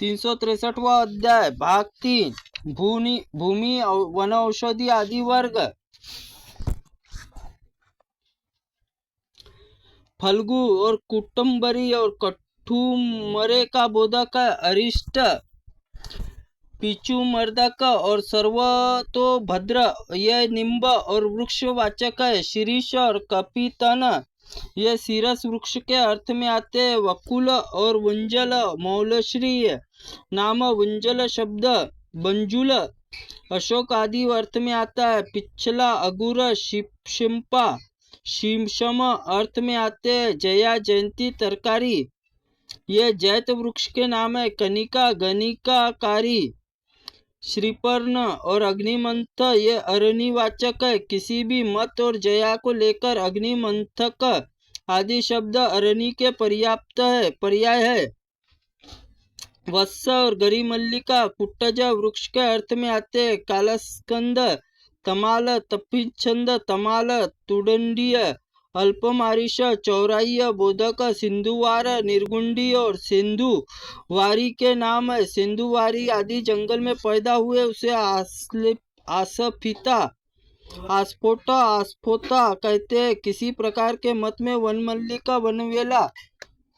363वां अध्याय भाग 3 भूमि वनौषधि आदि वर्ग। फल्गु और कुटुम्बरी और कठुमरे का बोधक है। अरिष्ट पिचु मर्दक और सर्वतोभद्र ये निम्ब और वृक्षवाचक है। शीरीष और कपितन ये सीरस वृक्ष के अर्थ में आते हैं। वकुल और वंजल मौलश्री नाम वंजल शब्द बंजुल अशोक आदि अर्थ में आता है। पिछला अगुर शिम्पा शीशम अर्थ में आते हैं। जया जयंती तरकारी ये जैत वृक्ष के नाम है। कनिका गणिकाकारी श्रीपर्ण और अग्निमंथ ये अरणिवाचक है। किसी भी मत और जया को लेकर अग्निमंथक आदि शब्द अरणि के पर्याय है। वत्स और गरिमल्लिका कुट्टज वृक्ष के अर्थ में आते हैं। कालस्कंद तमाल तपिछंद तमाल तुडंडीय अल्पमारिश चौराह्य बोधक सिंधुवार निर्गुंडी और सिंधु वारी के नाम है। सिंधुवारी आदि जंगल में पैदा हुए उसे आसफिता आस्फोता कहते हैं। किसी प्रकार के मत में वनमल्लिका वनवेला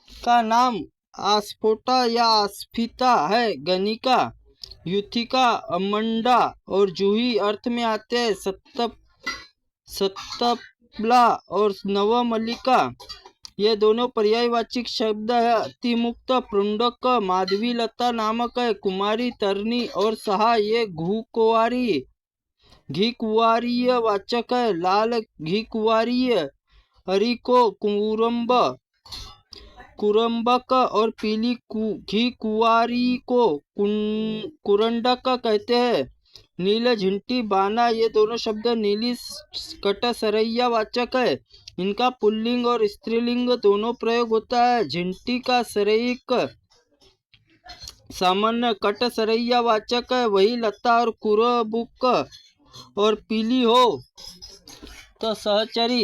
का नाम आस्फोटा या आस्फिता है। गणिका युथिका अमंडा और जूही अर्थ में आते हैं। सत्तपला और नवमल्लिका ये दोनों पर्यायवाचिक शब्द है। अतिमुक्त पुंडक माधवी लता नामक है। कुमारी तरनी और सहा ये घी कुंवारीय वाचक है। लाल घी कुंवारीय हरिको कुरम्बक और पीली घी कुंवारी को कुरंडक कहते हैं। नील झिंटी बाना ये दोनों शब्द नीली कटसरैया वाचक है। इनका पुल्लिंग और स्त्रीलिंग दोनों प्रयोग होता है। झिंटी का सरैयिक सामान्य कटसरैया वाचक है। वही लता और कुरबुक और पीली हो तो सहचरी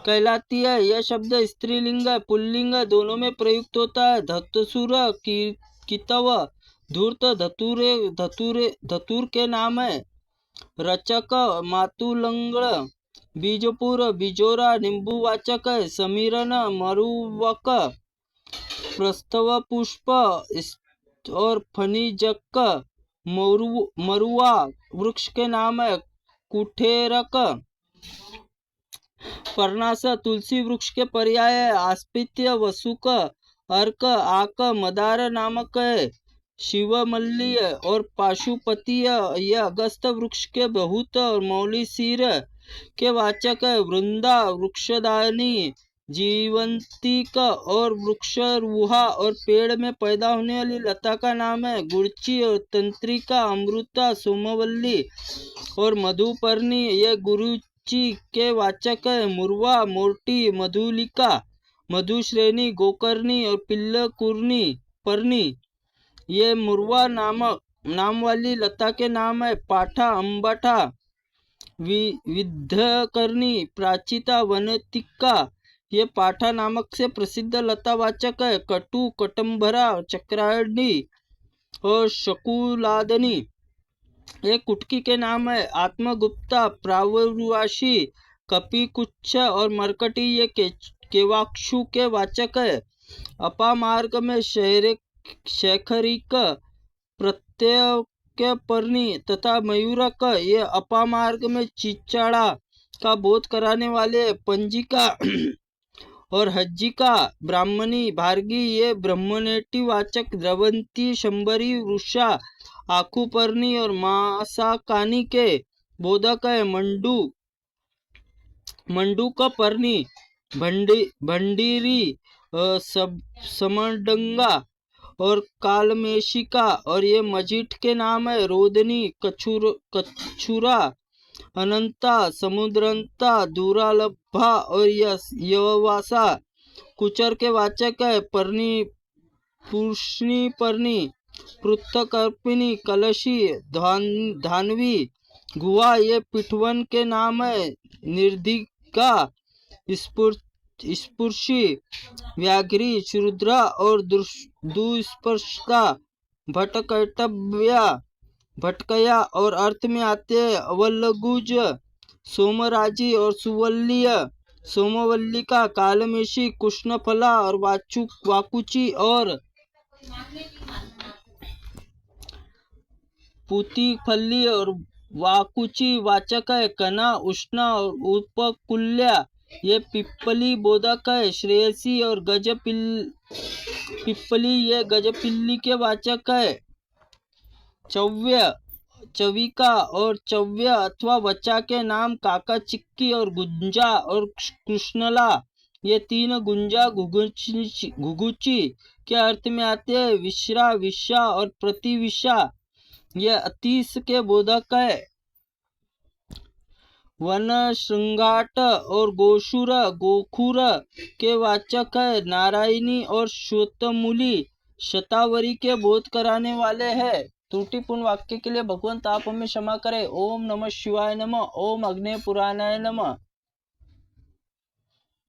कहलाती है। यह शब्द स्त्रीलिंग पुल्लिंग दोनों में प्रयुक्त होता है। धतसुर कितव धूर्त धतूर के नाम है। रचक मातुलंगड़ बीजपुर बिजोरा नींबुवाचक है। समीरन मरुवक प्रस्थव पुष्प और फनिजक मरुआ वृक्ष के नाम है। कुठेरक पर्णास तुलसी वृक्ष के पर्याय है। आस्पित्य वसुक अर्क आक मदार नामक है। शिवमल्ली और पाशुपतीय ये अगस्त वृक्ष के बहुत और मौलिसीर के वाचक है। वृंदा वृक्षदानी जीवंतिक और वृक्ष रूहा और पेड़ में पैदा होने वाली लता का नाम है। गुड़ची और तंत्रिका अमृता सोमवल्ली और मधुपर्णी ये गुरुची के वाचक है। मुरवा मोर्टी मधुलिका मधुश्रेणी गोकर्णी और पिल्लकुर्णी पर्णी ये मुरवा नाम वाली लता के नाम है। पाठा अंबाठा विद्धकर्णी प्राचिता वनतिका ये पाठा नामक से प्रसिद्ध लतावाचक है। कटु कटम्भरा चक्रायणी और शकुलादनी ये कुटकी के नाम है। आत्मगुप्ता प्रावरुआशी कपिकुच्छ और मरकटी ये केवाक्षु के वाचक है। अपामार्ग में शेखरिक प्रत्यय पर्णी तथा मयूरक ये अपामार्ग में चिचाड़ा का बोध कराने वाले। पंजिका और हज्जिका ब्राह्मणी भार्गी ये ब्रह्मनेटी वाचक। द्रवंती शंबरी वृषा आखुपर्णी और मासाकानी के बोधक है। मंडूक पर्णी भंडीरी समडंगा और कालमेशिका और ये मजीठ के नाम है। रोदनी कछुरा अनंता समुद्रंता दूरालभा और यवासा कुचर के वाचक है। पर्णी पुष्णी पर्णी पृथकर्पिणी कलशी धानवी गुहा ये पिठवन के नाम है। निर्धिका स्पुर्शी व्याघ्री क्षुद्रा और दुस्पर्शता भटकया और अर्थ में आते हैं अवलगुज, सोमराजी और सुवल्लीय, सोमवल्लिका, कालमेशी, कृष्णफला और वाकुची और पुतिफली और वाकुची वाचक है। कना, उष्णा और उपकुल्या ये पिप्पली बोधक है। श्रेयसी और पिप्पली ये गजपिल्ली के वाचक है। चव्य, चविका और चव्य अथवा वचा के नाम काका चिक्की और गुंजा और कृष्णला ये तीन गुंजा घुघुची के अर्थ में आते हैं। विश्रा, विशा और प्रतिविशा ये अतीश के बोधक है। वन, श्रृंगाट और गोशुर, गोखुर के वाचक है। नारायणी और श्वेतमूली शतावरी के बोध कराने वाले हैं। त्रुटिपूर्ण वाक्य के लिए भगवंत आप हमें क्षमा करें। ओम नमः शिवाय नमः। ओम अग्नि पुराणाय नमः।